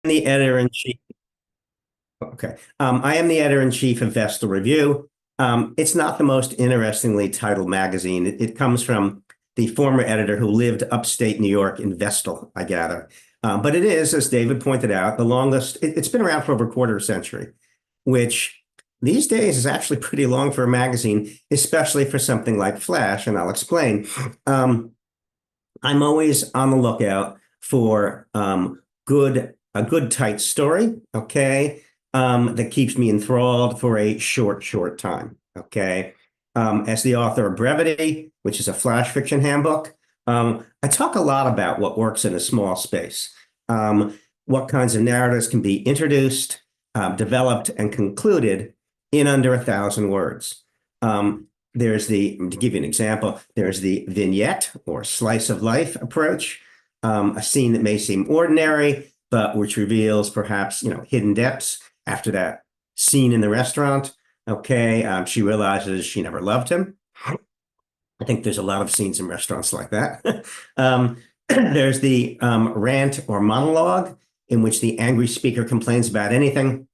the editor-in-chief. Okay. I am the editor-in-chief of Vestal Review. It's not the most interestingly titled magazine. It comes from the former editor who lived upstate New York in Vestal, I gather. But it is, as David pointed out, the longest. It's been around for over a quarter century, which these days is actually pretty long for a magazine, especially for something like Flash, and I'll explain. I'm always on the lookout for a good tight story, okay, that keeps me enthralled for a short time, okay. As the author of Brevity, which is a Flash Fiction Handbook, I talk a lot about what works in a small space, what kinds of narratives can be introduced, developed, and concluded in under 1,000 words. To give you an example, there's the vignette or slice of life approach, a scene that may seem ordinary, but which reveals perhaps, hidden depths after that scene in the restaurant. Okay, she realizes she never loved him. I think there's a lot of scenes in restaurants like that. There's the rant or monologue in which the angry speaker complains about anything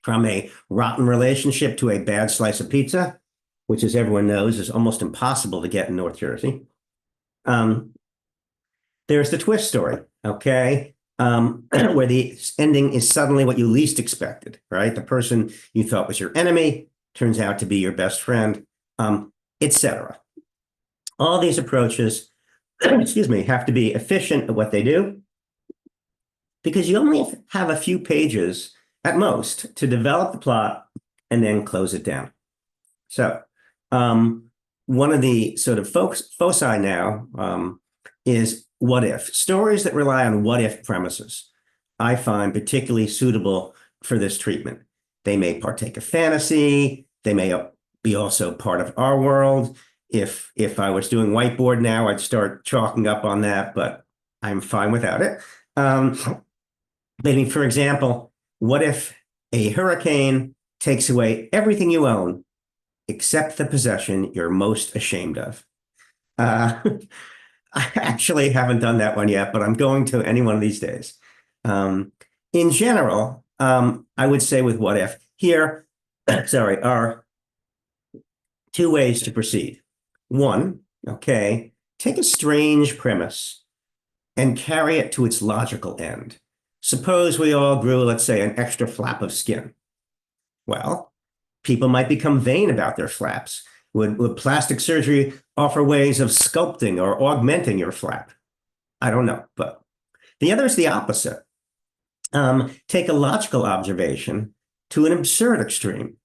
from a rotten relationship to a bad slice of pizza, which, as everyone knows, is almost impossible to get in North Jersey. There's the twist story, okay, where the ending is suddenly what you least expected, right? The person you thought was your enemy turns out to be your best friend, etc. All these approaches, excuse me, have to be efficient at what they do because you only have a few pages at most to develop the plot and then close it down. So one of the sort of foci now is what if. Stories that rely on what if premises, I find particularly suitable for this treatment. They may partake of fantasy. They may be also part of our world. If I was doing whiteboard now, I'd start chalking up on that, but I'm fine without it. Maybe, for example, what if a hurricane takes away everything you own except the possession you're most ashamed of? I actually haven't done that one yet, but I'm going to any one of these days. In general, I would say with what if here, sorry, are two ways to proceed. One, okay, take a strange premise and carry it to its logical end. Suppose we all grew, let's say, an extra flap of skin. Well, people might become vain about their flaps. Would plastic surgery offer ways of sculpting or augmenting your flap? I don't know, but the other is the opposite. Take a logical observation to an absurd extreme.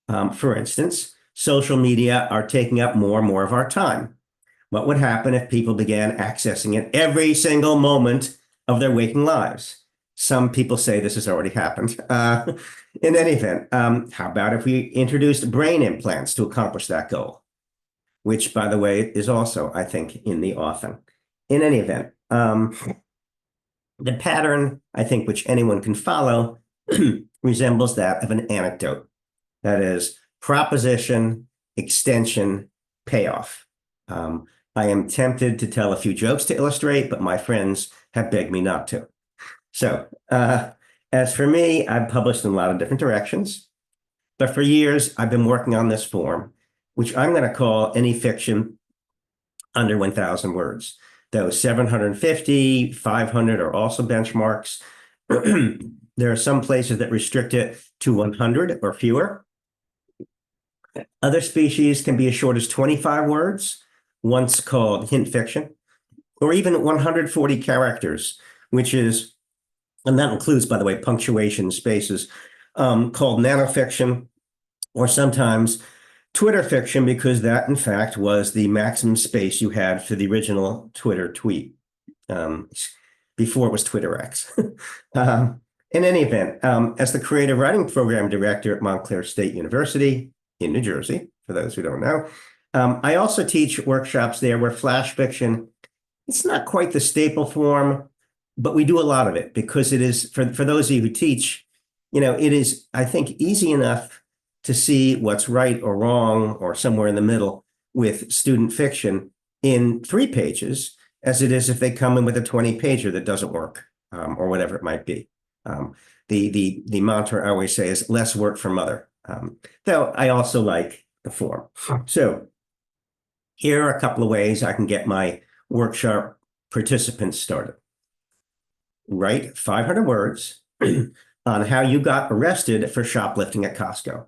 For instance, social media are taking up more and more of our time. What would happen if people began accessing it every single moment of their waking lives? Some people say this has already happened. In any event, how about if we introduced brain implants to accomplish that goal? Which, by the way, is also, I think, in the offing. In any event, the pattern, I think, which anyone can follow resembles that of an anecdote. That is, proposition, extension, payoff. I am tempted to tell a few jokes to illustrate, but my friends have begged me not to. So, as for me, I've published in a lot of different directions, but for years, I've been working on this form, which I'm going to call any fiction under 1,000 words. Those 750, 500 are also benchmarks. There are some places that restrict it to 100 or fewer. Other species can be as short as 25 words, once called hint fiction, or even 140 characters, which is, and that includes, by the way, punctuation spaces, called nanofiction, or sometimes Twitter fiction, because that, in fact, was the maximum space you had for the original Twitter tweet, before it was Twitter X. In any event, as the creative writing program director at Montclair State University in New Jersey, for those who don't know, I also teach workshops there where flash fiction, it's not quite the staple form, but we do a lot of it because it is, for those of you who teach, it is, I think, easy enough to see what's right or wrong or somewhere in the middle with student fiction in 3 pages as it is if they come in with a 20-pager that doesn't work, or whatever it might be. The mantra I always say is less work for mother. Though I also like the form. So here are a couple of ways I can get my workshop participants started. Write 500 words on how you got arrested for shoplifting at Costco.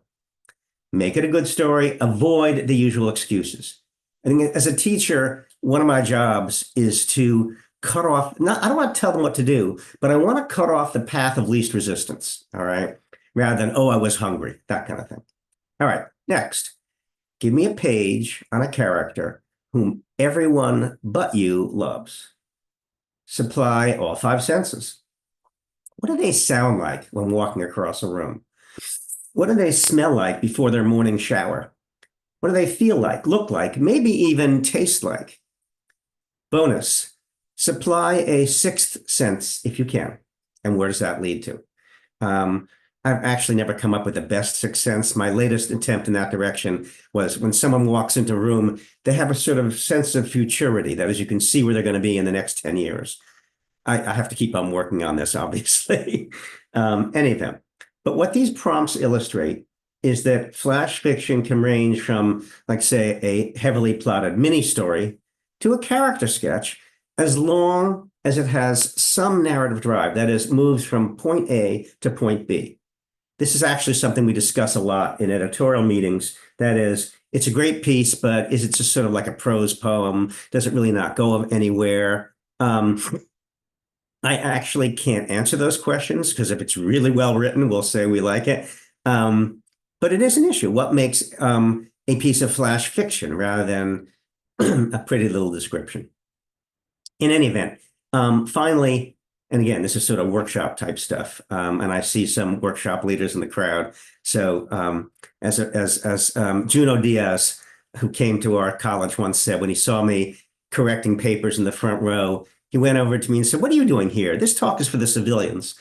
Make it a good story. Avoid the usual excuses. I think as a teacher, one of my jobs is to cut off, I don't want to tell them what to do, but I want to cut off the path of least resistance. All right. Rather than, oh, I was hungry, that kind of thing. All right. Next, give me a page on a character whom everyone but you loves. Supply all 5 senses. What do they sound like when walking across a room? What do they smell like before their morning shower? What do they feel like, look like, maybe even taste like? Bonus, supply a 6th sense if you can. And where does that lead to? I've actually never come up with the best 6th sense. My latest attempt in that direction was when someone walks into a room, they have a sort of sense of futurity. That is, you can see where they're going to be in the next 10 years. I have to keep on working on this, obviously. Anything. But what these prompts illustrate is that flash fiction can range from, like, say, a heavily plotted mini story to a character sketch, as long as it has some narrative drive, that is, moves from point A to point B. This is actually something we discuss a lot in editorial meetings. That is, it's a great piece, but is it just sort of like a prose poem? Does it really not go anywhere? I actually can't answer those questions because if it's really well written, we'll say we like it. But it is an issue. What makes a piece of flash fiction rather than a pretty little description? In any event, finally, and again, this is sort of workshop type stuff, and I see some workshop leaders in the crowd. So as Juno Diaz, who came to our college, once said when he saw me correcting papers in the front row, he went over to me and said, "What are you doing here? This talk is for the civilians."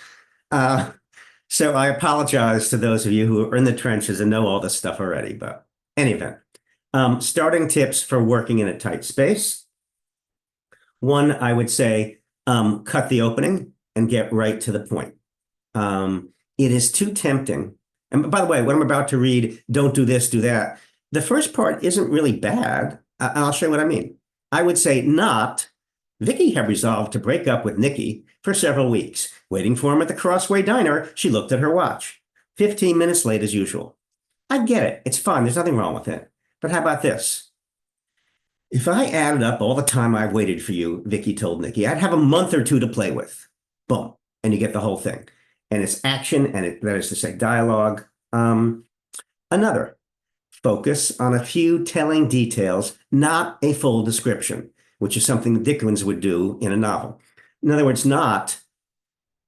So I apologize to those of you who are in the trenches and know all this stuff already. But in any event, starting tips for working in a tight space. One, I would say, cut the opening and get right to the point. It is too tempting. And by the way, what I'm about to read, don't do this, do that. The first part isn't really bad. I'll show you what I mean. I would say not. Vicky had resolved to break up with Nikki for several weeks. Waiting for him at the Crossway Diner, she looked at her watch. 15 minutes late as usual. I get it. It's fun. There's nothing wrong with it. But how about this? If I added up all the time I've waited for you, Vicky told Nikki, I'd have a month or 2 to play with. Boom. And you get the whole thing. And it's action, and that is to say dialogue. Another, focus on a few telling details, not a full description, which is something Dickens would do in a novel. In other words, not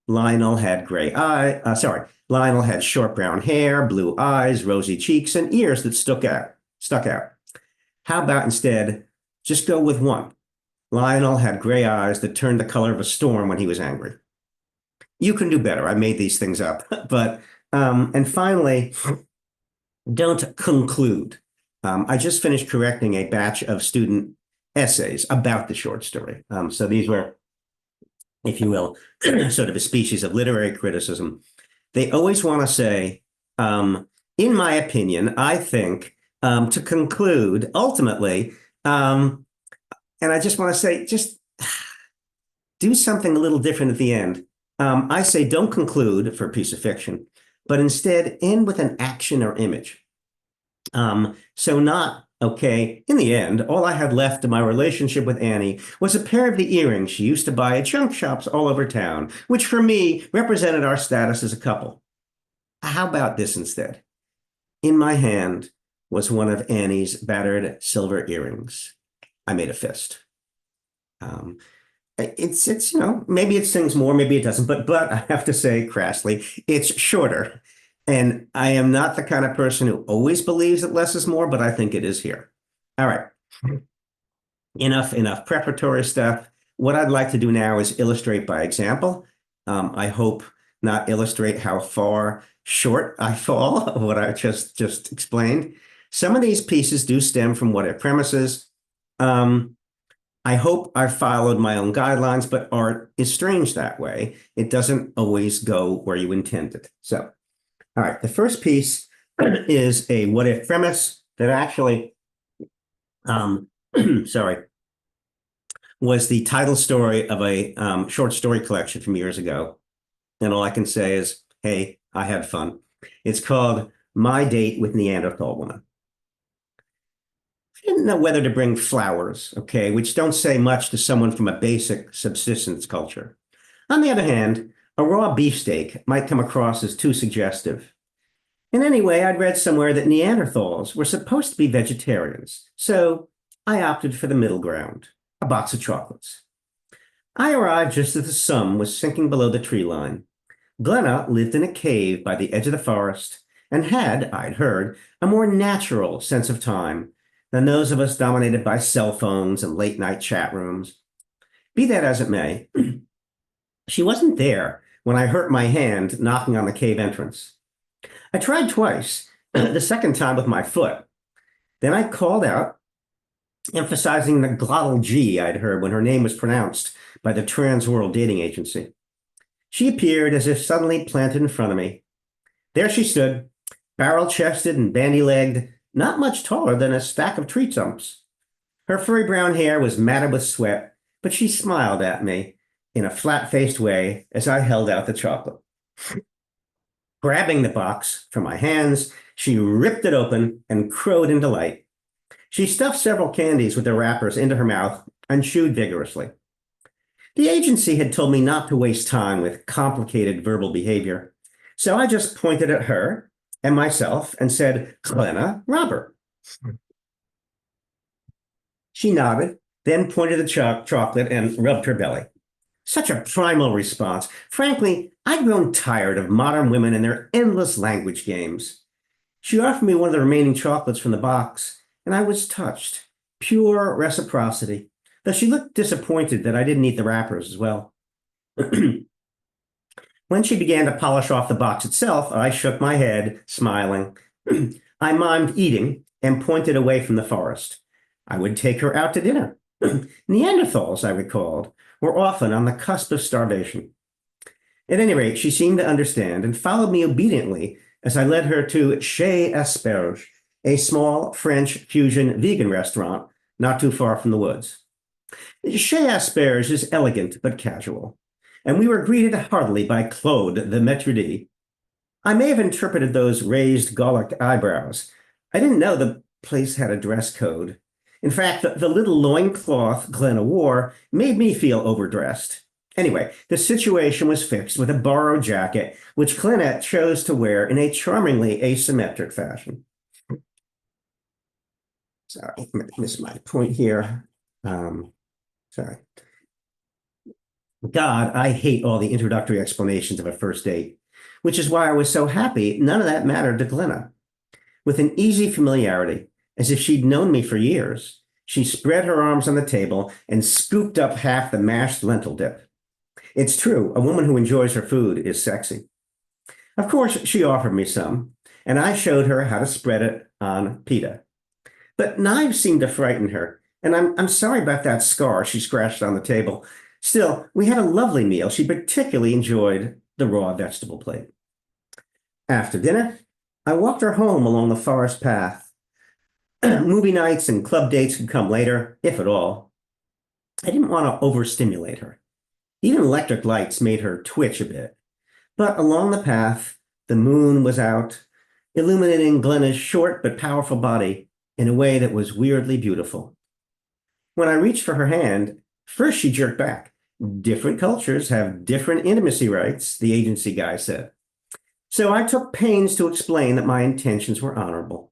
Lionel had Lionel had short brown hair, blue eyes, rosy cheeks, and ears that stuck out. How about instead, just go with one. Lionel had gray eyes that turned the color of a storm when he was angry. You can do better. I made these things up. But, and finally, don't conclude. I just finished correcting a batch of student essays about the short story. So these were, if you will, sort of a species of literary criticism. They always want to say, in my opinion, I think, to conclude, ultimately, and I just want to say, just do something a little different at the end. I say don't conclude for a piece of fiction, but instead end with an action or image. So not, okay, in the end, all I had left of my relationship with Annie was a pair of the earrings she used to buy at junk shops all over town, which for me represented our status as a couple. How about this instead? In my hand was one of Annie's battered silver earrings. I made a fist. It's maybe it sings more, maybe it doesn't, but I have to say crassly, it's shorter. And I am not the kind of person who always believes that less is more, but I think it is here. All right. Enough preparatory stuff. What I'd like to do now is illustrate by example. I hope not illustrate how far short I fall of what I just explained. Some of these pieces do stem from what-if premises. I hope I followed my own guidelines, but art is strange that way. It doesn't always go where you intend it. So, all right, the first piece is a what if premise that actually, um, sorry, was the title story of a short story collection from years ago. And all I can say is, hey, I had fun. It's called My Date with Neanderthal Woman. I didn't know whether to bring flowers, okay, which don't say much to someone from a basic subsistence culture. On the other hand, a raw beefsteak might come across as too suggestive. And anyway, I'd read somewhere that Neanderthals were supposed to be vegetarians, so I opted for the middle ground, a box of chocolates. I arrived just as the sun was sinking below the tree line. Glenna lived in a cave by the edge of the forest and had, I'd heard, a more natural sense of time than those of us dominated by cell phones and late night chat rooms. Be that as it may, she wasn't there when I hurt my hand knocking on the cave entrance. I tried twice, the second time with my foot. Then I called out, emphasizing the glottal G I'd heard when her name was pronounced by the Trans World Dating Agency. She appeared as if suddenly planted in front of me. There she stood, barrel-chested and bandy-legged, not much taller than a stack of tree stumps. Her furry brown hair was matted with sweat, but she smiled at me in a flat-faced way as I held out the chocolate. Grabbing the box from my hands, she ripped it open and crowed in delight. She stuffed several candies with the wrappers into her mouth and chewed vigorously. The agency had told me not to waste time with complicated verbal behavior, so I just pointed at her and myself and said, Glenna Robert. She nodded, then pointed the chocolate and rubbed her belly. Such a primal response. Frankly, I'd grown tired of modern women and their endless language games. She offered me one of the remaining chocolates from the box, and I was touched. Pure reciprocity, though she looked disappointed that I didn't eat the wrappers as well. When she began to polish off the box itself, I shook my head, smiling. I mimed eating and pointed away from the forest. I would take her out to dinner. Neanderthals, I recalled, were often on the cusp of starvation. At any rate, she seemed to understand and followed me obediently as I led her to Chez Asperge, a small French fusion vegan restaurant not too far from the woods. Chez Asperge is elegant but casual, and we were greeted heartily by Claude, the maître d'. I may have interpreted those raised Gallic eyebrows. I didn't know the place had a dress code. In fact, the little loincloth Glenna wore made me feel overdressed. Anyway, the situation was fixed with a borrowed jacket, which Glenna chose to wear in a charmingly asymmetric fashion. Sorry, I missed my point here. Sorry. God, I hate all the introductory explanations of a first date, which is why I was so happy none of that mattered to Glenna. With an easy familiarity, as if she'd known me for years, she spread her arms on the table and scooped up half the mashed lentil dip. It's true, a woman who enjoys her food is sexy. Of course, she offered me some, and I showed her how to spread it on pita. But knives seemed to frighten her, and I'm sorry about that scar she scratched on the table. Still, we had a lovely meal. She particularly enjoyed the raw vegetable plate. After dinner, I walked her home along the forest path. Movie nights and club dates could come later, if at all. I didn't want to overstimulate her. Even electric lights made her twitch a bit. But along the path, the moon was out, illuminating Glenna's short but powerful body in a way that was weirdly beautiful. When I reached for her hand, first she jerked back. Different cultures have different intimacy rights, the agency guy said. So I took pains to explain that my intentions were honorable.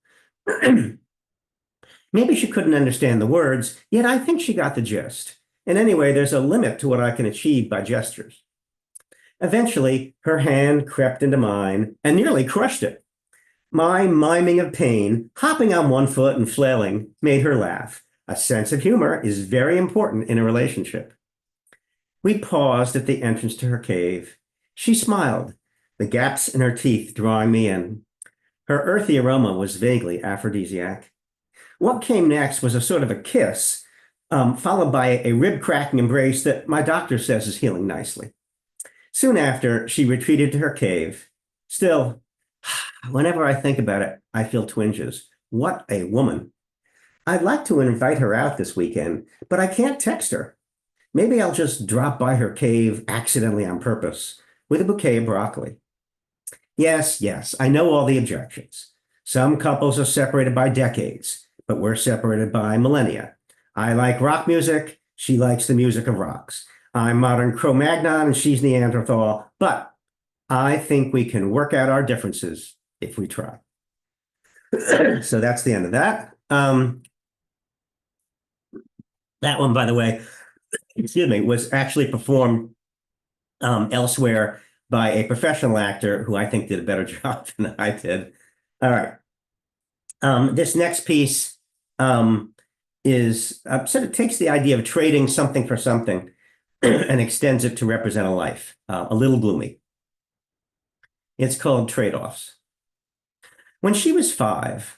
Maybe she couldn't understand the words, yet I think she got the gist. And anyway, there's a limit to what I can achieve by gestures. Eventually, her hand crept into mine and nearly crushed it. My miming of pain, hopping on one foot and flailing, made her laugh. A sense of humor is very important in a relationship. We paused at the entrance to her cave. She smiled, the gaps in her teeth drawing me in. Her earthy aroma was vaguely aphrodisiac. What came next was a sort of a kiss, followed by a rib-cracking embrace that my doctor says is healing nicely. Soon after, she retreated to her cave. Still, whenever I think about it, I feel twinges. What a woman. I'd like to invite her out this weekend, but I can't text her. Maybe I'll just drop by her cave accidentally on purpose with a bouquet of broccoli. Yes, yes, I know all the objections. Some couples are separated by decades, but we're separated by millennia. I like rock music. She likes the music of rocks. I'm modern Cro-Magnon and she's Neanderthal, but I think we can work out our differences if we try. So that's the end of that. That one, by the way, excuse me, was actually performed elsewhere by a professional actor who I think did a better job than I did. All right. This next piece is sort of takes the idea of trading something for something and extends it to represent a life, a little gloomy. It's called Trade-Offs. When she was 5,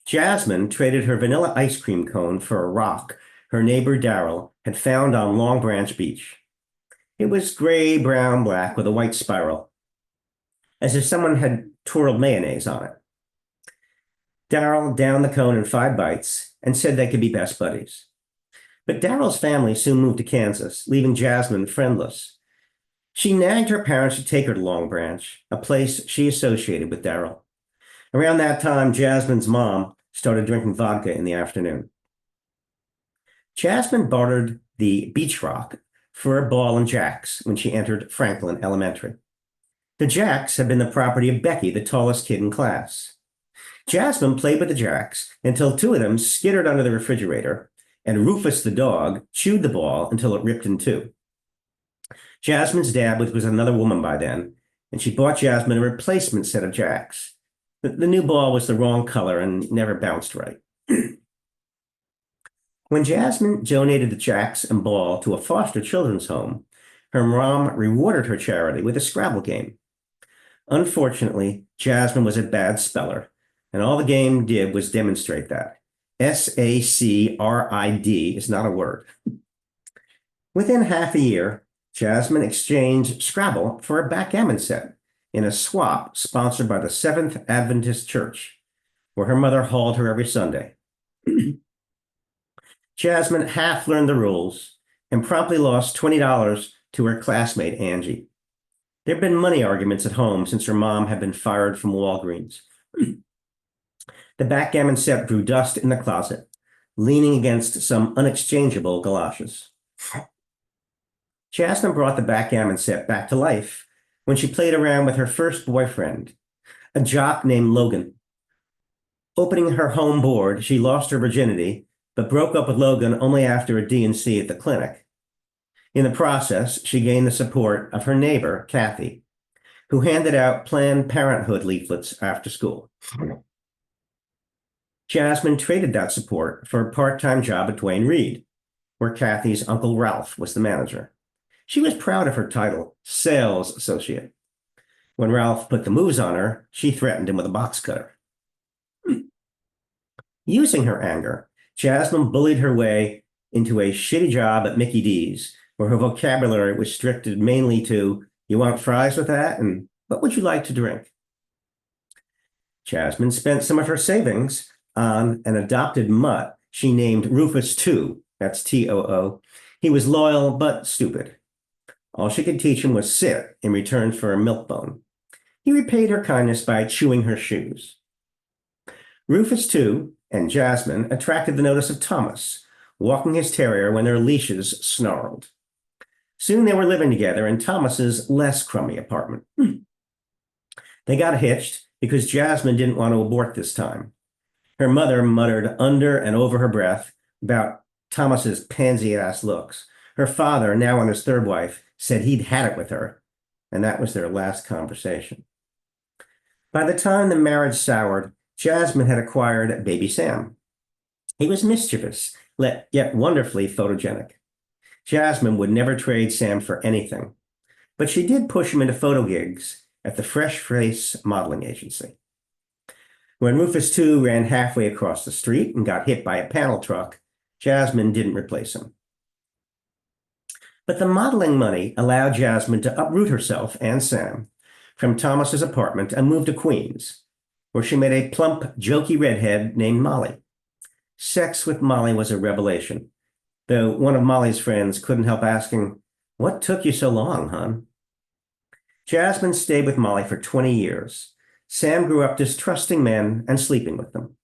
Jasmine traded her vanilla ice cream cone for a rock her neighbor Daryl had found on Long Branch Beach. It was gray, brown, black with a white spiral, as if someone had twirled mayonnaise on it. Daryl downed the cone in 5 bites and said they could be best buddies. But Daryl's family soon moved to Kansas, leaving Jasmine friendless. She nagged her parents to take her to Long Branch, a place she associated with Daryl. Around that time, Jasmine's mom started drinking vodka in the afternoon. Jasmine bartered the beach rock for a ball and jacks when she entered Franklin Elementary. The jacks had been the property of Becky, the tallest kid in class. Jasmine played with the jacks until 2 of them skittered under the refrigerator, and Rufus the dog chewed the ball until it ripped in 2. Jasmine's dad was another woman by then, and she bought Jasmine a replacement set of jacks. The new ball was the wrong color and never bounced right. When Jasmine donated the jacks and ball to a foster children's home, her mom rewarded her charity with a Scrabble game. Unfortunately, Jasmine was a bad speller, and all the game did was demonstrate that. SACRID is not a word. Within half a year, Jasmine exchanged Scrabble for a backgammon set in a swap sponsored by the Seventh Adventist Church, where her mother hauled her every Sunday. Jasmine half learned the rules and promptly lost $20 to her classmate, Angie. There had been money arguments at home since her mom had been fired from Walgreens. The backgammon set grew dust in the closet, leaning against some unexchangeable galoshes. Jasmine brought the backgammon set back to life when she played around with her first boyfriend, a jock named Logan. Opening her home board, she lost her virginity, but broke up with Logan only after a D&C at the clinic. In the process, she gained the support of her neighbor, Kathy, who handed out Planned Parenthood leaflets after school. Jasmine traded that support for a part-time job at Duane Reade, where Kathy's Uncle Ralph was the manager. She was proud of her title, sales associate. When Ralph put the moves on her, she threatened him with a box cutter. Using her anger, Jasmine bullied her way into a shitty job at Mickey D's, where her vocabulary was restricted mainly to, "You want fries with that?" and "What would you like to drink?" Jasmine spent some of her savings on an adopted mutt she named Rufus Too. That's Too. He was loyal but stupid. All she could teach him was sit in return for a milk bone. He repaid her kindness by chewing her shoes. Rufus Too and Jasmine attracted the notice of Thomas, walking his terrier when their leashes snarled. Soon they were living together in Thomas's less crummy apartment. They got hitched because Jasmine didn't want to abort this time. Her mother muttered under and over her breath about Thomas's pansy-ass looks. Her father, now on his 3rd wife, said he'd had it with her, and that was their last conversation. By the time the marriage soured, Jasmine had acquired baby Sam. He was mischievous, yet wonderfully photogenic. Jasmine would never trade Sam for anything, but she did push him into photo gigs at the Fresh Face modeling agency. When Rufus Too ran halfway across the street and got hit by a panel truck, Jasmine didn't replace him. But the modeling money allowed Jasmine to uproot herself and Sam from Thomas's apartment and move to Queens, where she met a plump, jokey redhead named Molly. Sex with Molly was a revelation, though one of Molly's friends couldn't help asking, "What took you so long, hon?" Jasmine stayed with Molly for 20 years. Sam grew up distrusting men and sleeping with them.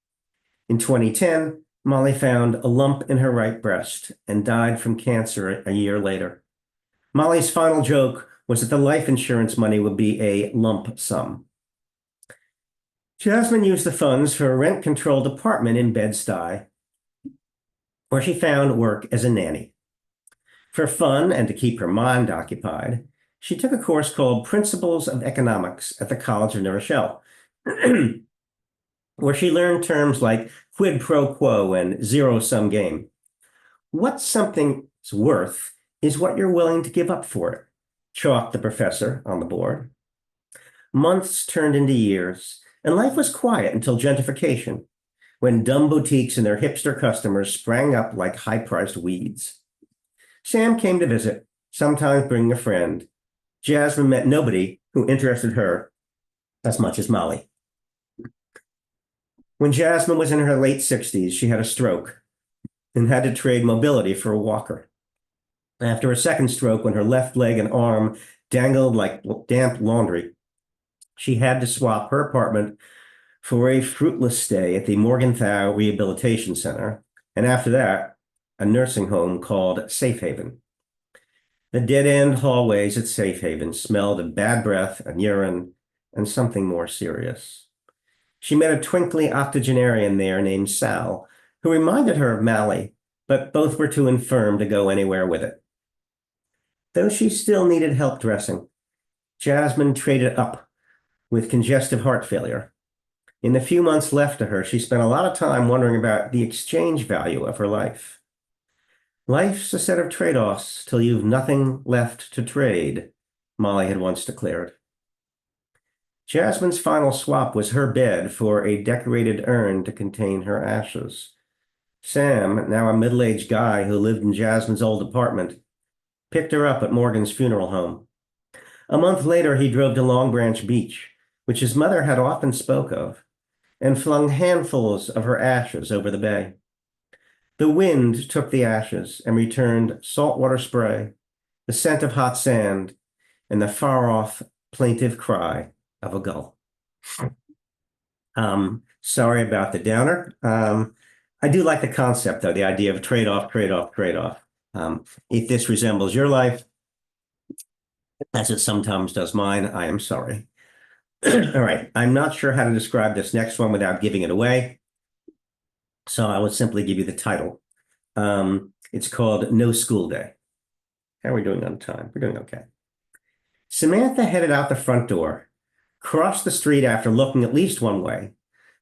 In 2010, Molly found a lump in her right breast and died from cancer a year later. Molly's final joke was that the life insurance money would be a lump sum. Jasmine used the funds for a rent-controlled apartment in Bed-Stuy, where she found work as a nanny. For fun and to keep her mind occupied, she took a course called Principles of Economics at the College of New Rochelle, where she learned terms like quid pro quo and zero-sum game. What something's worth is what you're willing to give up for it, chalked the professor on the board. Months turned into years, and life was quiet until gentrification, when dumb boutiques and their hipster customers sprang up like high-priced weeds. Sam came to visit, sometimes bringing a friend. Jasmine met nobody who interested her as much as Molly. When Jasmine was in her late 60s, she had a stroke and had to trade mobility for a walker. After a second stroke, when her left leg and arm dangled like damp laundry, she had to swap her apartment for a fruitless stay at the Morgenthau Rehabilitation Center, and after that, a nursing home called Safe Haven. The dead-end hallways at Safe Haven smelled of bad breath and urine and something more serious. She met a twinkly octogenarian there named Sal, who reminded her of Mally, but both were too infirm to go anywhere with it. Though she still needed help dressing, Jasmine traded up with congestive heart failure. In the few months left to her, she spent a lot of time wondering about the exchange value of her life. Life's a set of trade-offs till you've nothing left to trade, Molly had once declared. Jasmine's final swap was her bed for a decorated urn to contain her ashes. Sam, now a middle-aged guy who lived in Jasmine's old apartment, picked her up at Morgan's funeral home. A month later, he drove to Long Branch Beach, which his mother had often spoke of, and flung handfuls of her ashes over the bay. The wind took the ashes and returned saltwater spray, the scent of hot sand, and the far-off plaintive cry of a gull. Sorry about the downer. I do like the concept, though, the idea of trade-off, trade-off, trade-off. If this resembles your life, as it sometimes does mine, I am sorry. All right, I'm not sure how to describe this next one without giving it away, so I will simply give you the title. It's called No School Day. How are we doing on time? We're doing okay. Samantha headed out the front door, crossed the street after looking at least one way,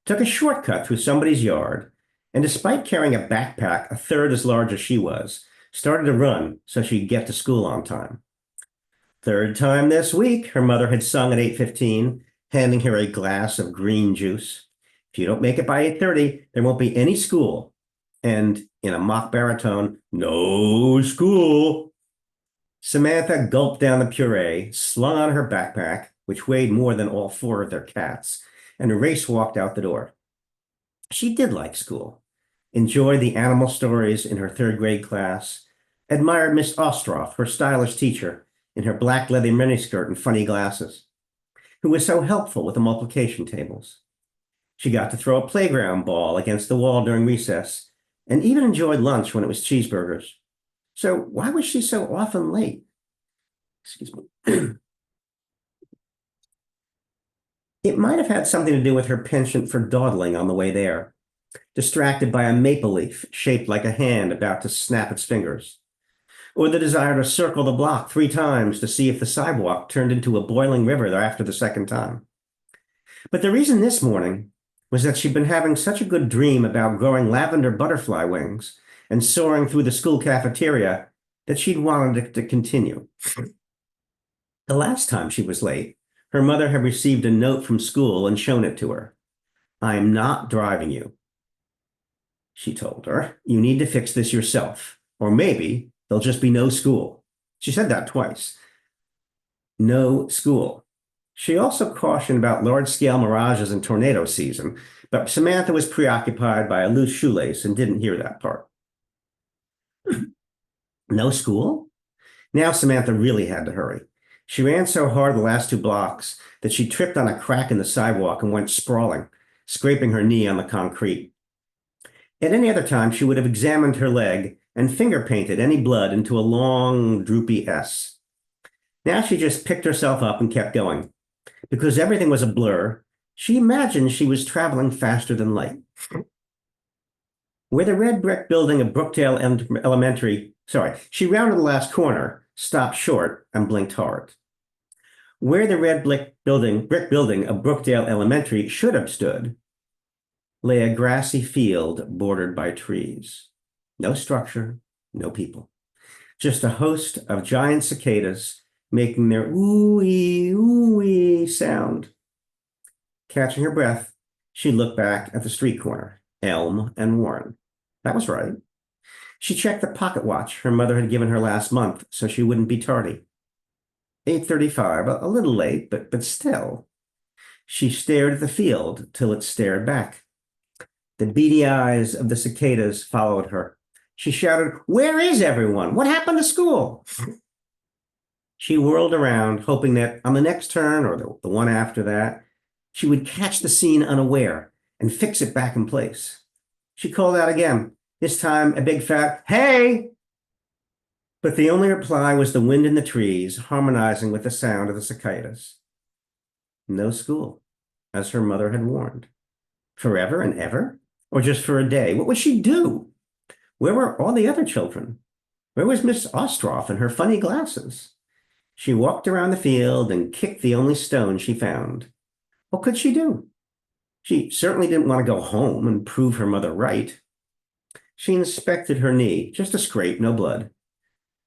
took a shortcut through somebody's yard, and despite carrying a backpack a third as large as she was, started to run so she'd get to school on time. Third time this week, her mother had sung at 8:15, handing her a glass of green juice. If you don't make it by 8:30, there won't be any school. And in a mock baritone, no school. Samantha gulped down the puree, slung on her backpack, which weighed more than all four of their cats, and race-walked out the door. She did like school, enjoyed the animal stories in her third-grade class, admired Miss Ostroff, her stylish teacher, in her black leather miniskirt and funny glasses, who was so helpful with the multiplication tables. She got to throw a playground ball against the wall during recess, and even enjoyed lunch when it was cheeseburgers. So why was she so often late? Excuse me. It might have had something to do with her penchant for dawdling on the way there, distracted by a maple leaf shaped like a hand about to snap its fingers, or the desire to circle the block 3 times to see if the sidewalk turned into a boiling river after the second time. But the reason this morning was that she'd been having such a good dream about growing lavender butterfly wings and soaring through the school cafeteria that she'd wanted it to continue. The last time she was late, her mother had received a note from school and shown it to her. "I'm not driving you." She told her. You need to fix this yourself, or maybe there'll just be no school. She said that twice. No school. She also cautioned about large-scale mirages and tornado season, but Samantha was preoccupied by a loose shoelace and didn't hear that part. No school? Now Samantha really had to hurry. She ran so hard the last 2 blocks that she tripped on a crack in the sidewalk and went sprawling, scraping her knee on the concrete. At any other time, she would have examined her leg and finger painted any blood into a long, droopy S. Now she just picked herself up and kept going. Because everything was a blur, she imagined she was traveling faster than light. Where the red brick building of Brookdale Elementary, she rounded the last corner, stopped short, and blinked hard. Where the red brick building of Brookdale Elementary should have stood lay a grassy field bordered by trees. No structure, no people. Just a host of giant cicadas making their ooey, ooey sound. Catching her breath, she looked back at the street corner, Elm and Warren. That was right. She checked the pocket watch her mother had given her last month so she wouldn't be tardy. 8:35, a little late, but still. She stared at the field till it stared back. The beady eyes of the cicadas followed her. She shouted, "Where is everyone? What happened to school?" She whirled around, hoping that on the next turn or the one after that, she would catch the scene unaware and fix it back in place. She called out again, this time a big fat, "Hey!" But the only reply was the wind in the trees, harmonizing with the sound of the cicadas. No school, as her mother had warned. Forever and ever? Or just for a day? What would she do? Where were all the other children? Where was Miss Ostroff and her funny glasses? She walked around the field and kicked the only stone she found. What could she do? She certainly didn't want to go home and prove her mother right. She inspected her knee, just a scrape, no blood.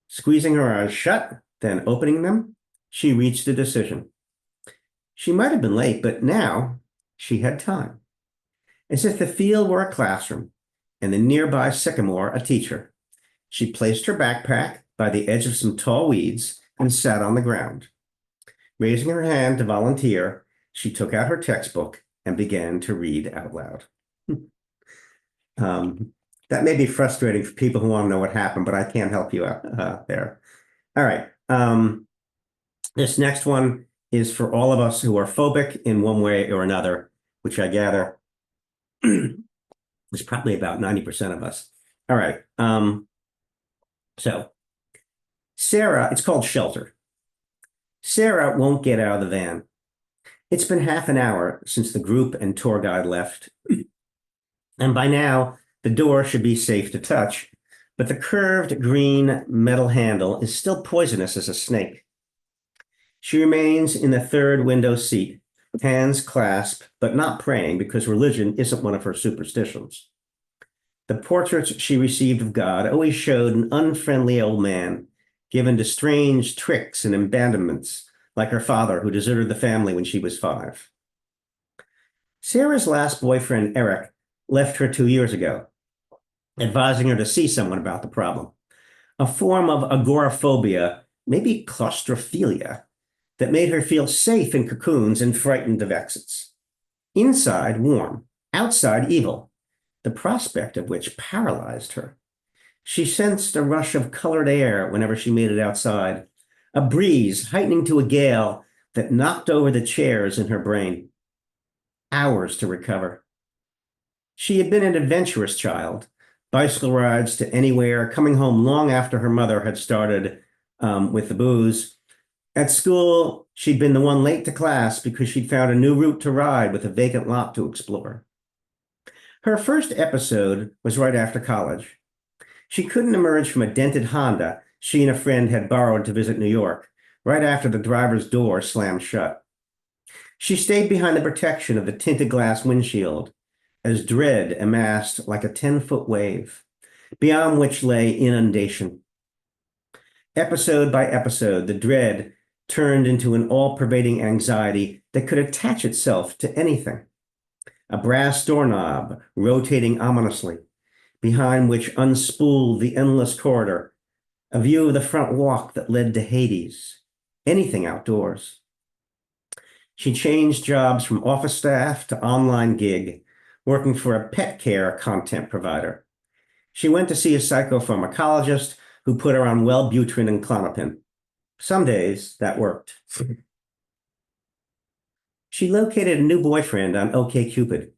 Squeezing her eyes shut, then opening them, she reached a decision. She might have been late, but now she had time. As if the field were a classroom and the nearby sycamore a teacher, she placed her backpack by the edge of some tall weeds and sat on the ground. Raising her hand to volunteer, she took out her textbook and began to read out loud. That may be frustrating for people who want to know what happened, but I can't help you out there. All right. This next one is for all of us who are phobic in one way or another, which I gather is probably about 90% of us. All right. So Sarah, it's called Shelter. Sarah won't get out of the van. It's been half an hour since the group and tour guide left. And by now, the door should be safe to touch, but the curved green metal handle is still poisonous as a snake. She remains in the third window seat, hands clasped, but not praying because religion isn't one of her superstitions. The portraits she received of God always showed an unfriendly old man, given to strange tricks and abandonments, like her father who deserted the family when she was 5. Sarah's last boyfriend, Eric, left her 2 years ago, advising her to see someone about the problem. A form of agoraphobia, maybe claustrophilia, that made her feel safe in cocoons and frightened of exits. Inside, warm, outside, evil, the prospect of which paralyzed her. She sensed a rush of colored air whenever she made it outside, a breeze heightening to a gale that knocked over the chairs in her brain. Hours to recover. She had been an adventurous child, bicycle rides to anywhere, coming home long after her mother had started with the booze. At school, she'd been the one late to class because she'd found a new route to ride with a vacant lot to explore. Her first episode was right after college. She couldn't emerge from a dented Honda she and a friend had borrowed to visit New York, right after the driver's door slammed shut. She stayed behind the protection of the tinted glass windshield, as dread amassed like a 10-foot wave, beyond which lay inundation. Episode by episode, the dread turned into an all-pervading anxiety that could attach itself to anything. A brass doorknob rotating ominously, behind which unspooled the endless corridor, a view of the front walk that led to Hades, anything outdoors. She changed jobs from office staff to online gig, working for a pet care content provider. She went to see a psychopharmacologist who put her on Wellbutrin and Klonopin. Some days that worked. She located a new boyfriend on OkCupid,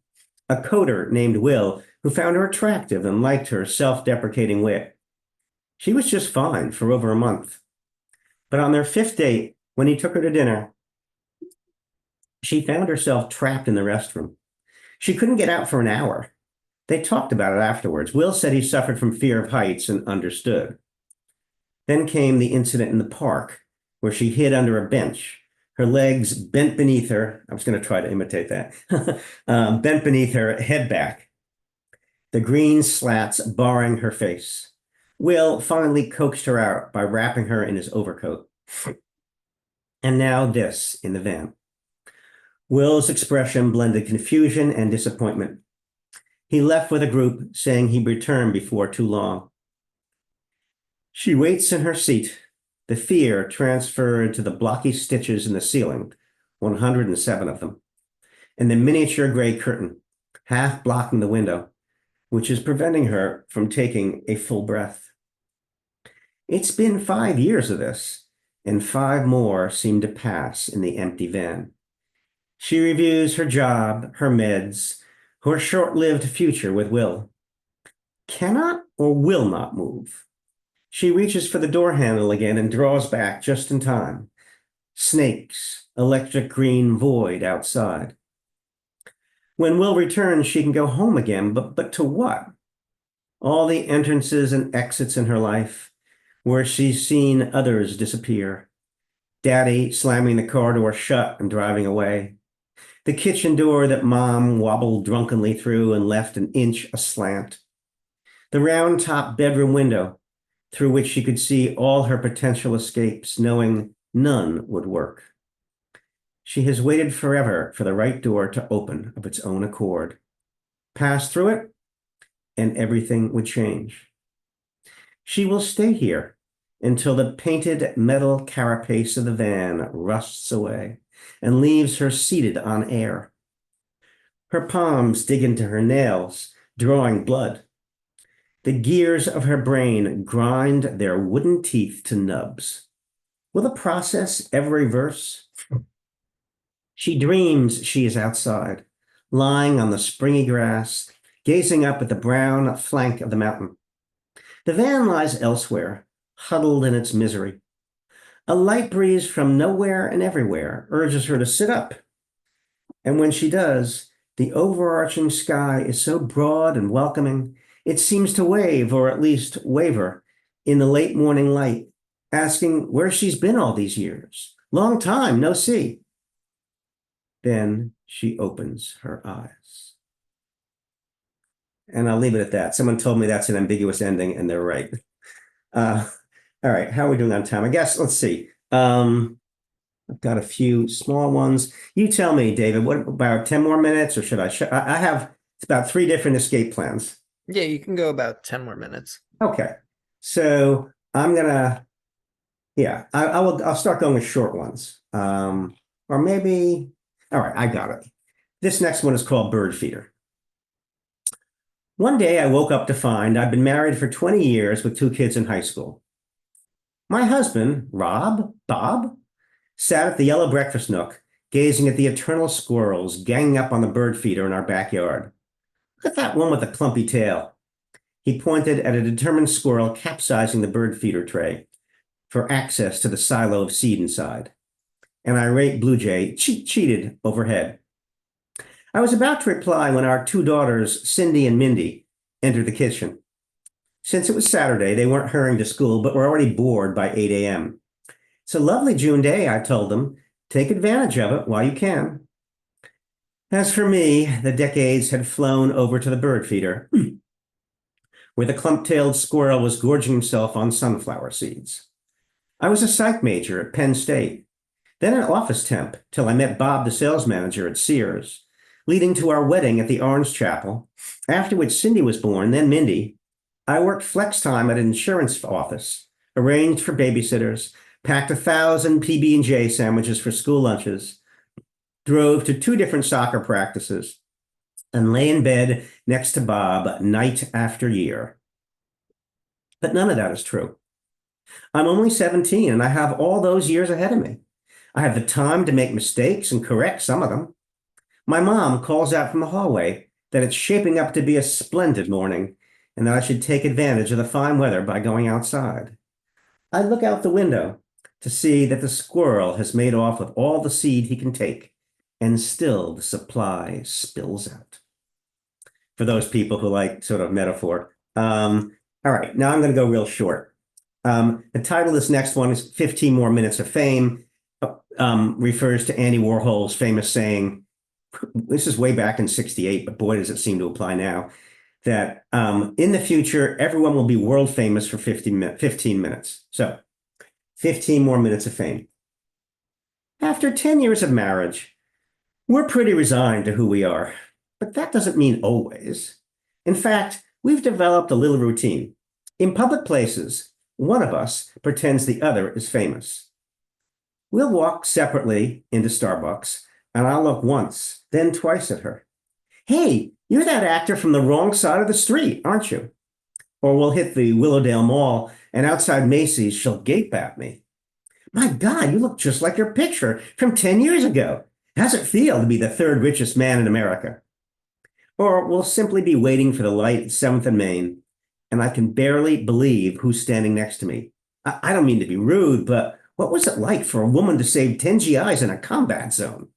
a coder named Will who found her attractive and liked her self-deprecating wit. She was just fine for over a month. But on their fifth date, when he took her to dinner, she found herself trapped in the restroom. She couldn't get out for an hour. They talked about it afterwards. Will said he suffered from fear of heights and understood. Then came the incident in the park, where she hid under a bench, her legs bent beneath her. I was going to try to imitate that. Bent beneath her head back, the green slats barring her face. Will finally coaxed her out by wrapping her in his overcoat. And now this in the van. Will's expression blended confusion and disappointment. He left with a group, saying he'd return before too long. She waits in her seat, the fear transferred to the blocky stitches in the ceiling, 107 of them, and the miniature gray curtain, half blocking the window, which is preventing her from taking a full breath. It's been 5 years of this, and 5 more seem to pass in the empty van. She reviews her job, her meds, her short-lived future with Will. Cannot or will not move. She reaches for the door handle again and draws back just in time. Snakes, electric green void outside. When Will returns, she can go home again, but to what? All the entrances and exits in her life, where she's seen others disappear. Daddy slamming the car door shut and driving away. The kitchen door that Mom wobbled drunkenly through and left an inch aslant. The round-top bedroom window, through which she could see all her potential escapes, knowing none would work. She has waited forever for the right door to open of its own accord. Pass through it, and everything would change. She will stay here until the painted metal carapace of the van rusts away and leaves her seated on air. Her palms dig into her nails, drawing blood. The gears of her brain grind their wooden teeth to nubs. Will the process ever reverse? She dreams she is outside, lying on the springy grass, gazing up at the brown flank of the mountain. The van lies elsewhere, huddled in its misery. A light breeze from nowhere and everywhere urges her to sit up. And when she does, the overarching sky is so broad and welcoming, it seems to wave, or at least waver, in the late morning light, asking where she's been all these years. Long time, no see. Then she opens her eyes. And I'll leave it at that. Someone told me that's an ambiguous ending, and they're right. All right, how are we doing on time? I guess, let's see. I've got a few small ones. You tell me, David, what about 10 more minutes, or should I? I have, it's about 3 different escape plans. Yeah, you can go about 10 more minutes. Okay, so I'm gonna, yeah, I'll start going with short ones. Or maybe, all right, I got it. This next one is called Bird Feeder. One day I woke up to find I'd been married for 20 years with 2 kids in high school. My husband, Bob, sat at the yellow breakfast nook, gazing at the eternal squirrels ganging up on the bird feeder in our backyard. Look at that one with a clumpy tail. He pointed at a determined squirrel capsizing the bird feeder tray for access to the silo of seed inside. An irate blue jay cheated overhead. I was about to reply when our 2 daughters, Cindy and Mindy, entered the kitchen. Since it was Saturday, they weren't hurrying to school, but were already bored by 8 a.m. It's a lovely June day, I told them. Take advantage of it while you can. As for me, the decades had flown over to the bird feeder, where the clump-tailed squirrel was gorging himself on sunflower seeds. I was a psych major at Penn State, then an office temp till I met Bob, the sales manager at Sears. leading to our wedding at the Orange Chapel, after which Cindy was born, then Mindy. I worked flex time at an insurance office, arranged for babysitters, packed 1,000 PB&J sandwiches for school lunches, drove to 2 different soccer practices, and lay in bed next to Bob night after year. But none of that is true. I'm only 17 and I have all those years ahead of me. I have the time to make mistakes and correct some of them. My mom calls out from the hallway that it's shaping up to be a splendid morning and that I should take advantage of the fine weather by going outside. I look out the window to see that the squirrel has made off with all the seed he can take, and still the supply spills out. For those people who like sort of metaphor. All right, now I'm going to go real short. The title of this next one is 15 More Minutes of Fame, refers to Andy Warhol's famous saying, this is way back in 68, but boy, does it seem to apply now, that in the future, everyone will be world famous for 15 minutes. So 15 more minutes of fame. After 10 years of marriage, we're pretty resigned to who we are, but that doesn't mean always. In fact, we've developed a little routine. In public places, one of us pretends the other is famous. We'll walk separately into Starbucks, and I'll look once, then twice at her. Hey, you're that actor from the wrong side of the street, aren't you? Or we'll hit the Willowdale Mall, and outside Macy's, she'll gape at me. My God, you look just like your picture from 10 years ago. How's it feel to be the 3rd richest man in America? Or we'll simply be waiting for the light at 7th and Main, and I can barely believe who's standing next to me. I don't mean to be rude, but what was it like for a woman to save 10 GIs in a combat zone?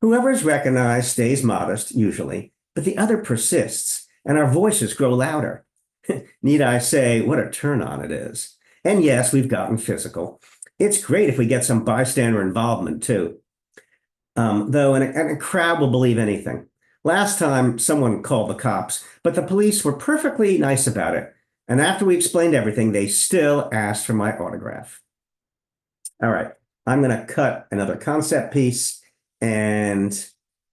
Whoever is recognized stays modest, usually, but the other persists, and our voices grow louder. Need I say what a turn-on it is? And yes, we've gotten physical. It's great if we get some bystander involvement, too. Though, and a crowd will believe anything. Last time, someone called the cops, but the police were perfectly nice about it. And after we explained everything, they still asked for my autograph. All right, I'm going to cut another concept piece and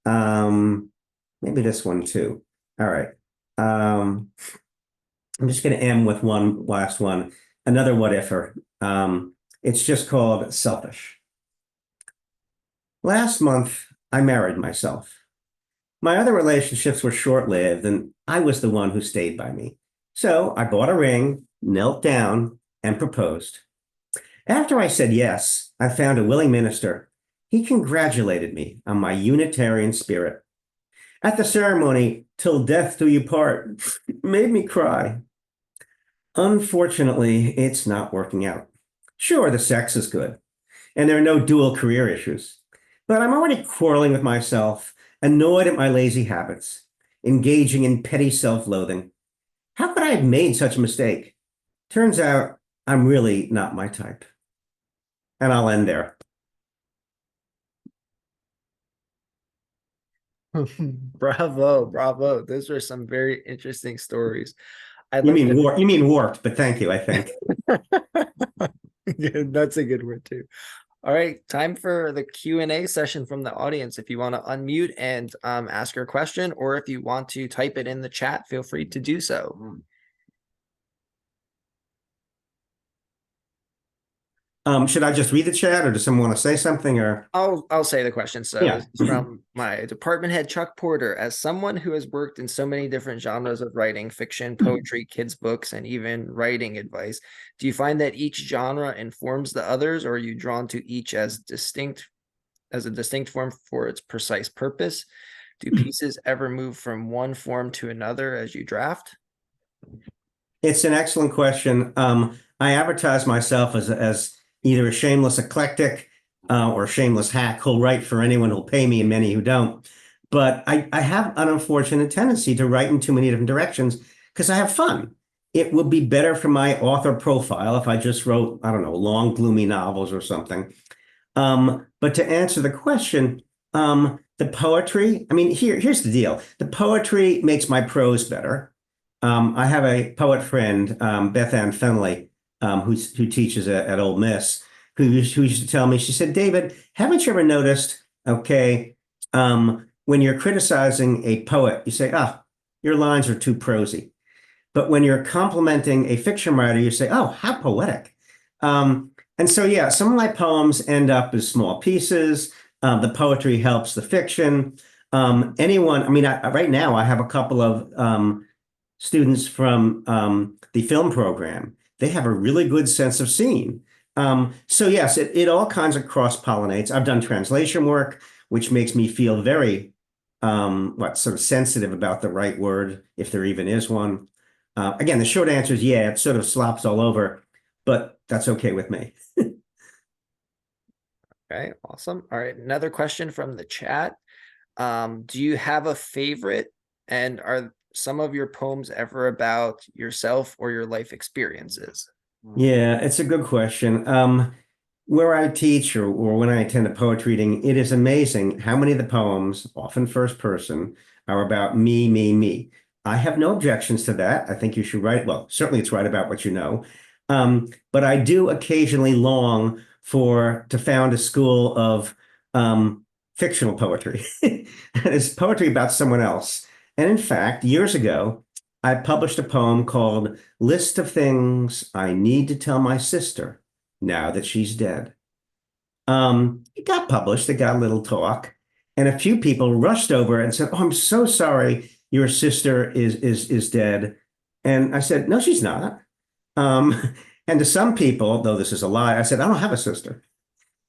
maybe this one too. All right. I'm just going to end with one last one, another what-ifer. It's just called Selfish. Last month, I married myself. My other relationships were short-lived, and I was the one who stayed by me. So I bought a ring, knelt down, and proposed. After I said yes, I found a willing minister. He congratulated me on my Unitarian spirit. At the ceremony, "Till death do you part," made me cry. Unfortunately, it's not working out. Sure, the sex is good, and there are no dual career issues. But I'm already quarreling with myself, annoyed at my lazy habits, engaging in petty self-loathing. How could I have made such a mistake? Turns out I'm really not my type. And I'll end there. Bravo, bravo. Those were some very interesting stories. You mean warped, but thank you, I think. Yeah, that's a good word too. All right, time for the Q&A session from the audience. If you want to unmute and ask your question, or if you want to type it in the chat, feel free to do so. Should I just read the chat, or does someone want to say something? Or I'll say the question. So yeah. This is from my department head, Chuck Porter. As someone who has worked in so many different genres of writing, fiction, poetry, kids' books, and even writing advice, do you find that each genre informs the others, or are you drawn to each as a distinct form for its precise purpose? Do pieces ever move from one form to another as you draft? It's an excellent question. I advertise myself as either a shameless eclectic or a shameless hack who'll write for anyone who'll pay me and many who don't. But I have an unfortunate tendency to write in too many different directions because I have fun. It would be better for my author profile if I just wrote, I don't know, long, gloomy novels or something. But to answer the question, the poetry, I mean, here's the deal. The poetry makes my prose better. I have a poet friend, Beth Ann Fenley, who teaches at Ole Miss, who used to tell me, she said, David, haven't you ever noticed, okay, when when you're criticizing a poet, you say, "Ah, your lines are too prosy." But when you're complimenting a fiction writer, you say, "Oh, how poetic." And so, yeah, some of my poems end up as small pieces. The poetry helps the fiction. Anyone, I mean, right now I have a couple of students from the film program. They have a really good sense of scene. So yes, it all kinds of cross-pollinates. I've done translation work, which makes me feel very, sort of sensitive about the right word, if there even is one. Again, the short answer is yeah, it sort of slops all over, but that's okay with me. Okay, awesome. All right, another question from the chat. Do you have a favorite, and are some of your poems ever about yourself or your life experiences? Yeah, it's a good question. Where I teach or when I attend a poetry reading, it is amazing how many of the poems, often first person, are about me, me, me. I have no objections to that. I think you should write, well, certainly it's right about what you know. But I do occasionally long to found a school of fictional poetry. It's poetry about someone else. And in fact, years ago, I published a poem called List of Things I Need to Tell My Sister Now That She's Dead. It got published, it got a little talk, and a few people rushed over and said, "Oh, I'm so sorry your sister is dead." And I said, "No, she's not." And to some people, though this is a lie, I said, "I don't have a sister."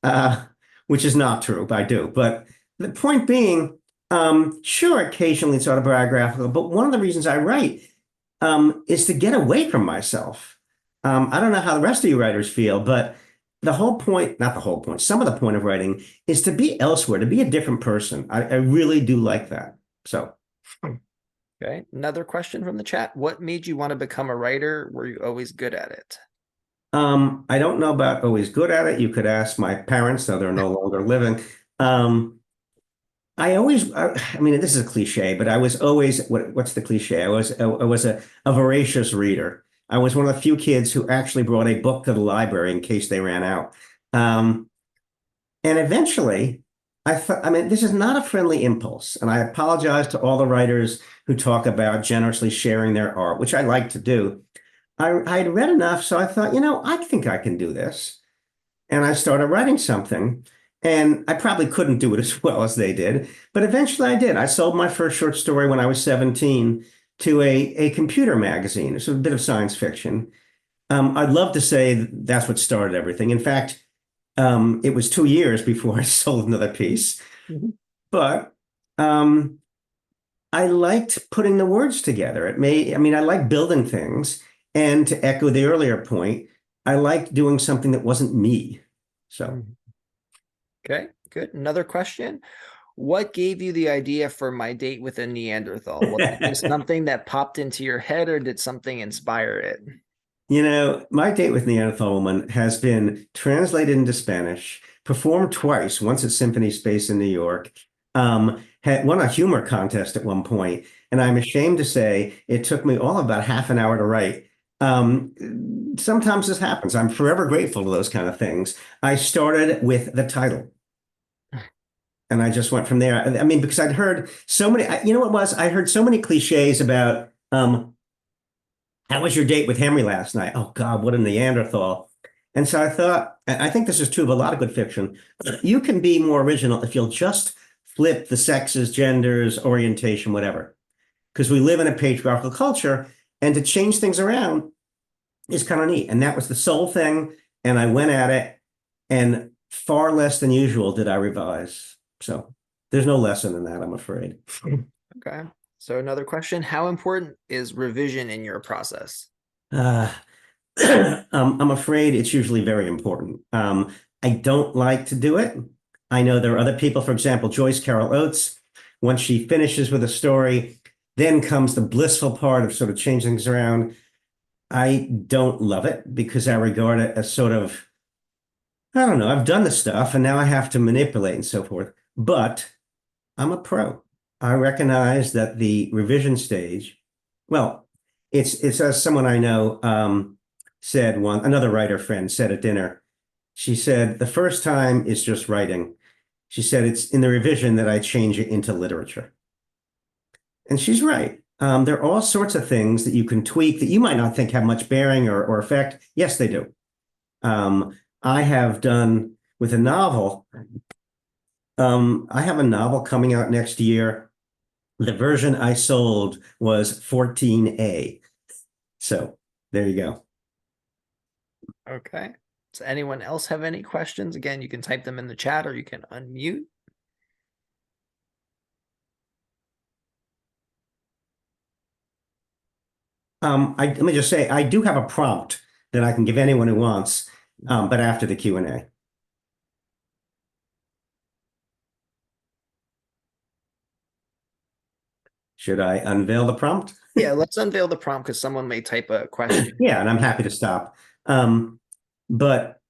Uh, which is not true, but I do. But the point being, sure, occasionally it's autobiographical, but one of the reasons I write is to get away from myself. I don't know how the rest of you writers feel, but the whole point, not the whole point, some of the point of writing is to be elsewhere, to be a different person. I really do like that. So, Okay, another question from the chat. What made you want to become a writer? Were you always good at it? I don't know about always good at it. You could ask my parents, though they're no longer living. I mean, this is a cliche, but I was always, what's the cliche? I was a voracious reader. I was one of the few kids who actually brought a book to the library in case they ran out. Um, and eventually, I thought, I mean, this is not a friendly impulse. And I apologize to all the writers who talk about generously sharing their art, which I like to do. I'd read enough, so I thought, I think I can do this. And I started writing something. And I probably couldn't do it as well as they did, but eventually I did. I sold my first short story when I was 17 to a computer magazine. It's a bit of science fiction. I'd love to say that's what started everything. In fact, it was 2 years before I sold another piece. Mhm. But I liked putting the words together. I mean, I like building things. And to echo the earlier point, I liked doing something that wasn't me. So. Okay, good. Another question. What gave you the idea for My Date with a Neanderthal? Was it just something that popped into your head, or did something inspire it? My Date with Neanderthal Woman has been translated into Spanish, performed twice, once at Symphony Space in New York, had won a humor contest at one point, and I'm ashamed to say it took me all about half an hour to write. Sometimes this happens. I'm forever grateful to those kind of things. I started with the title. And I just went from there. I mean, because I'd heard so many, you know what it was? I heard so many cliches about how was your date with Henry last night? Oh God, what a Neanderthal. And so I thought, and I think this is true of a lot of good fiction. You can be more original if you'll just flip the sexes, genders, orientation, whatever. Because we live in a patriarchal culture, and to change things around is kind of neat. And that was the sole thing. And I went at it, and far less than usual did I revise. So there's no lesson in that, I'm afraid. Okay. So another question. How important is revision in your process? Uh, I'm afraid it's usually very important. I don't like to do it. I know there are other people, for example, Joyce Carol Oates, once she finishes with a story, then comes the blissful part of sort of changing things around. I don't love it because I regard it as sort of, I don't know, I've done the stuff and now I have to manipulate and so forth. But I'm a pro. I recognize that the revision stage, well, it's as someone I know said another writer friend said at dinner. She said, the first time is just writing. She said it's in the revision that I change it into literature. And she's right. There are all sorts of things that you can tweak that you might not think have much bearing or effect. Yes, they do. I have done with a novel. I have a novel coming out next year. The version I sold was 14A. So there you go. Okay. Does anyone else have any questions? Again, you can type them in the chat or you can unmute. Let me just say, I do have a prompt that I can give anyone who wants, but after the Q&A. Should I unveil the prompt? Yeah, let's unveil the prompt because someone may type a question. Yeah, and I'm happy to stop. But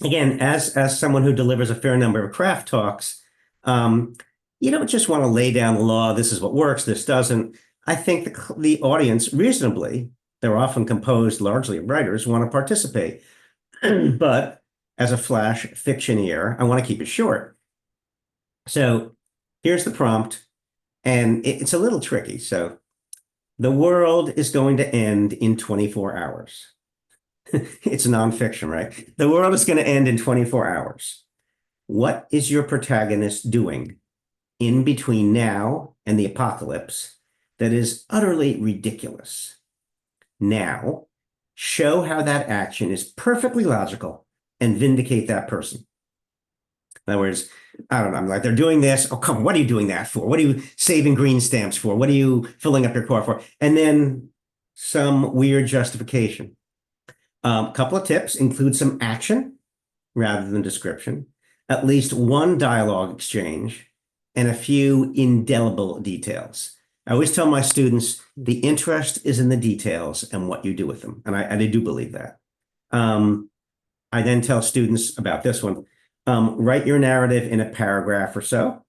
again, as someone who delivers a fair number of craft talks, you don't just want to lay down the law, this is what works, this doesn't. I think the audience, reasonably, they're often composed largely of writers, want to participate. But as a flash fictioneer, I want to keep it short. So here's the prompt, and it's a little tricky. So the world is going to end in 24 hours. It's nonfiction, right? The world is going to end in 24 hours. What is your protagonist doing in between now and the apocalypse that is utterly ridiculous? Now, show how that action is perfectly logical and vindicate that person. In other words, I don't know, I'm like, they're doing this. Oh, come on, what are you doing that for? What are you saving green stamps for? What are you filling up your car for? And then some weird justification. A couple of tips include some action rather than description, at least one dialogue exchange, and a few indelible details. I always tell my students the interest is in the details and what you do with them. And I do believe that. I then tell students about this one. Write your narrative in a paragraph or so.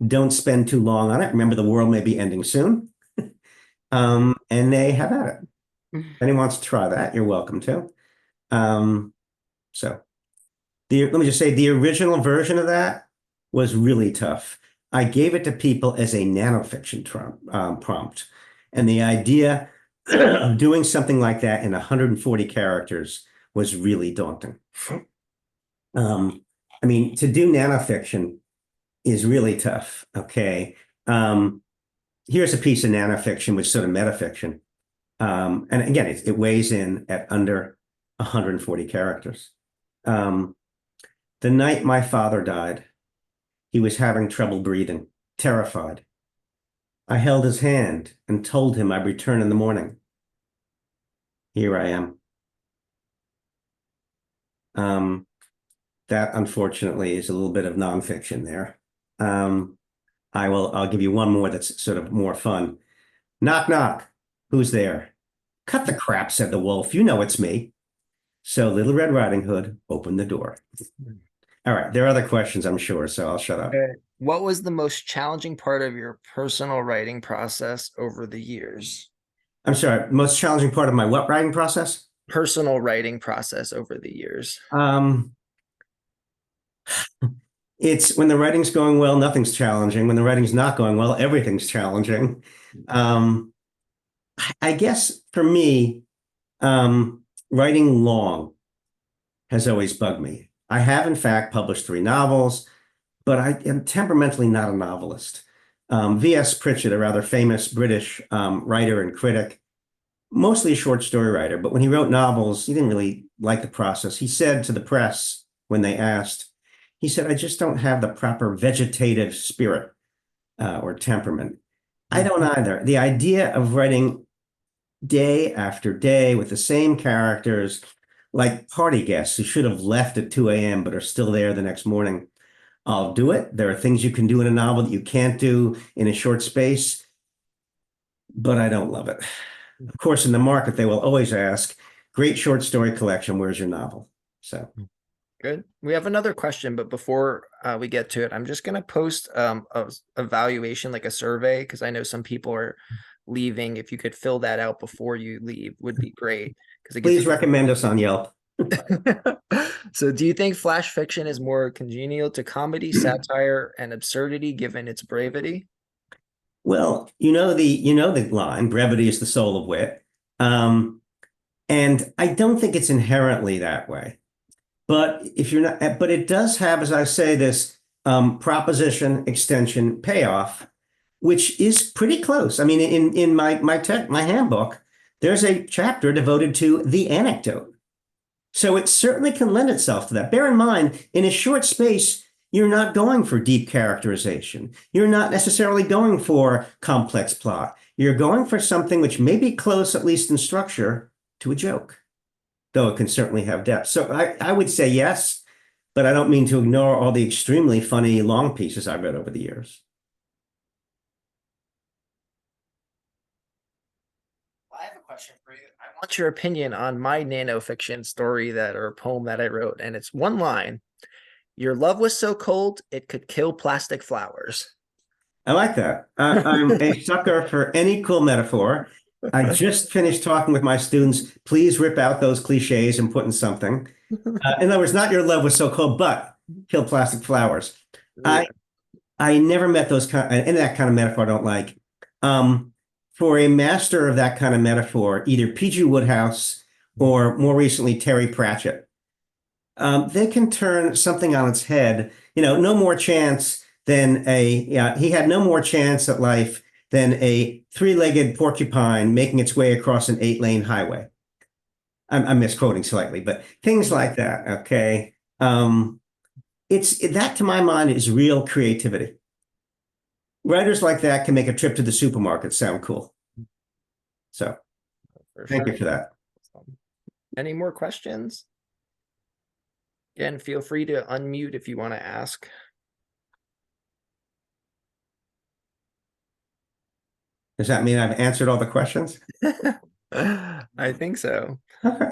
Don't spend too long on it. Remember, the world may be ending soon. And they have at it. If anyone wants to try that, you're welcome to. So let me just say the original version of that was really tough. I gave it to people as a nanofiction prompt. And the idea of doing something like that in 140 characters was really daunting. I mean, to do nanofiction is really tough, okay? Here's a piece of nanofiction, which is sort of metafiction. And again, it weighs in at under 140 characters. The night my father died, he was having trouble breathing, terrified. I held his hand and told him I'd return in the morning. Here I am. That unfortunately is a little bit of nonfiction there. I'll give you one more that's sort of more fun. Knock, knock. Who's there? Cut the crap, said the wolf. You know it's me. So Little Red Riding Hood opened the door. All right, there are other questions, I'm sure, so I'll shut up. What was the most challenging part of your personal writing process over the years? I'm sorry, most challenging part of my what writing process? Personal writing process over the years. It's when the writing's going well, nothing's challenging. When the writing's not going well, everything's challenging. I guess for me, writing long has always bugged me. I have, in fact, published 3 novels, but I am temperamentally not a novelist. V.S. Pritchett, a rather famous British writer and critic, mostly a short story writer, but when he wrote novels, he didn't really like the process. He said to the press when they asked, he said, I just don't have the proper vegetative spirit or temperament. I don't either. The idea of writing day after day with the same characters, like party guests who should have left at 2 a.m. but are still there the next morning. I'll do it. There are things you can do in a novel that you can't do in a short space, but I don't love it. Of course, in the market, they will always ask, great short story collection, where's your novel? So. Good. We have another question, but before we get to it, I'm just going to post a evaluation, like a survey, because I know some people are leaving. If you could fill that out before you leave, would be great. Because please recommend us on Yelp. So do you think flash fiction is more congenial to comedy, satire, and absurdity given its brevity? Well, you know the line, brevity is the soul of wit. Um, and I don't think it's inherently that way. But if you're not, but it does have, as I say, this proposition, extension, payoff, which is pretty close. I mean, in my handbook, there's a chapter devoted to the anecdote. So it certainly can lend itself to that. Bear in mind, in a short space, you're not going for deep characterization. You're not necessarily going for complex plot. You're going for something which may be close, at least in structure, to a joke, though it can certainly have depth. So I would say yes, but I don't mean to ignore all the extremely funny long pieces I've read over the years. I have a question for you. I want your opinion on my nanofiction story or poem that I wrote, and it's one line. Your love was so cold, it could kill plastic flowers. I like that. I'm a sucker for any cool metaphor. I just finished talking with my students. Please rip out those cliches and put in something. In other words, not your love was so cold, but kill plastic flowers. Yeah. I never met those kind and that kind of metaphor I don't like. For a master of that kind of metaphor, either P.G. Wodehouse or more recently Terry Pratchett, they can turn something on its head. No more chance than he had no more chance at life than a three-legged porcupine making its way across an 8-lane highway. I'm misquoting slightly, but things like that. Okay. It's that to my mind is real creativity. Writers like that can make a trip to the supermarket sound cool. So thank you for that. Any more questions? Again, feel free to unmute if you want to ask. Does that mean I've answered all the questions? I think so. Okay.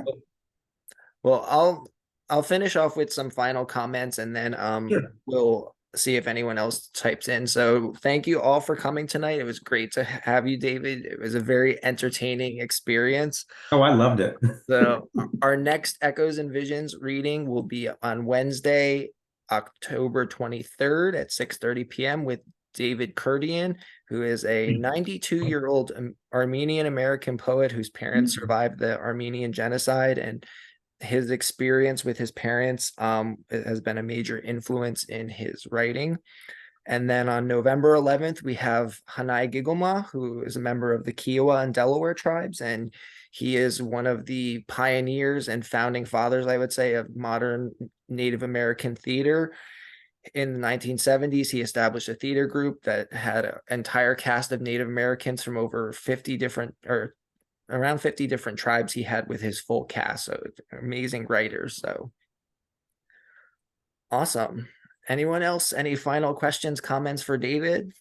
Well, I'll finish off with some final comments and then Sure. we'll see if anyone else types in. So thank you all for coming tonight. It was great to have you, David. It was a very entertaining experience. Oh, I loved it. So our next Echoes and Visions reading will be on Wednesday, October 23rd at 6:30 p.m. with David Kurdian, who is a 92-year-old Armenian American poet whose parents survived the Armenian genocide, and his experience with his parents has been a major influence in his writing. And then on November 11th, we have Hanai Gigelma, who is a member of the Kiowa and Delaware tribes, and he is one of the pioneers and founding fathers, I would say, of modern Native American theater. In the 1970s, he established a theater group that had an entire cast of Native Americans from over 50 different, or around 50 different tribes he had with his full cast. So amazing writers. So awesome. Anyone else? Any final questions, comments for David?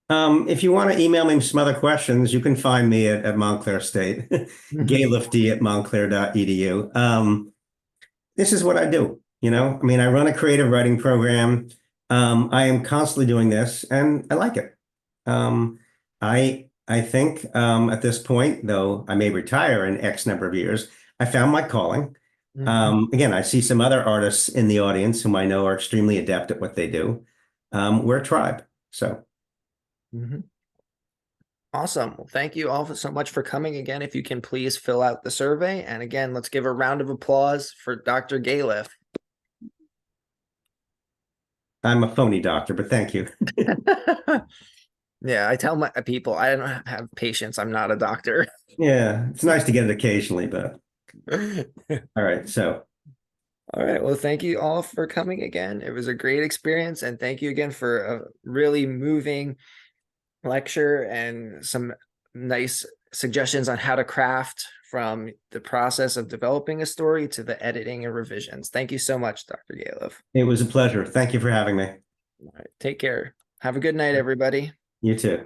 If you want to email me some other questions, you can find me at Montclair State, galefd@montclair.edu. This is what I do. I mean, I run a creative writing program. I am constantly doing this, and I like it. I think at this point, though I may retire in X number of years, I found my calling. Again, I see some other artists in the audience whom I know are extremely adept at what they do. We're a tribe, so. Awesome. Well, thank you all so much for coming again. If you can please fill out the survey. And again, let's give a round of applause for Dr. Galef. I'm a phony doctor, but thank you. Yeah, I tell my people I don't have patience. I'm not a doctor. Yeah, it's nice to get it occasionally, but all right. So, all right. Well, thank you all for coming again. It was a great experience. And thank you again for a really moving lecture and some nice suggestions on how to craft from the process of developing a story to the editing and revisions. Thank you so much, Dr. Galef. it was a pleasure. Thank you for having me. All right. Take care. Have a good night, everybody. You too.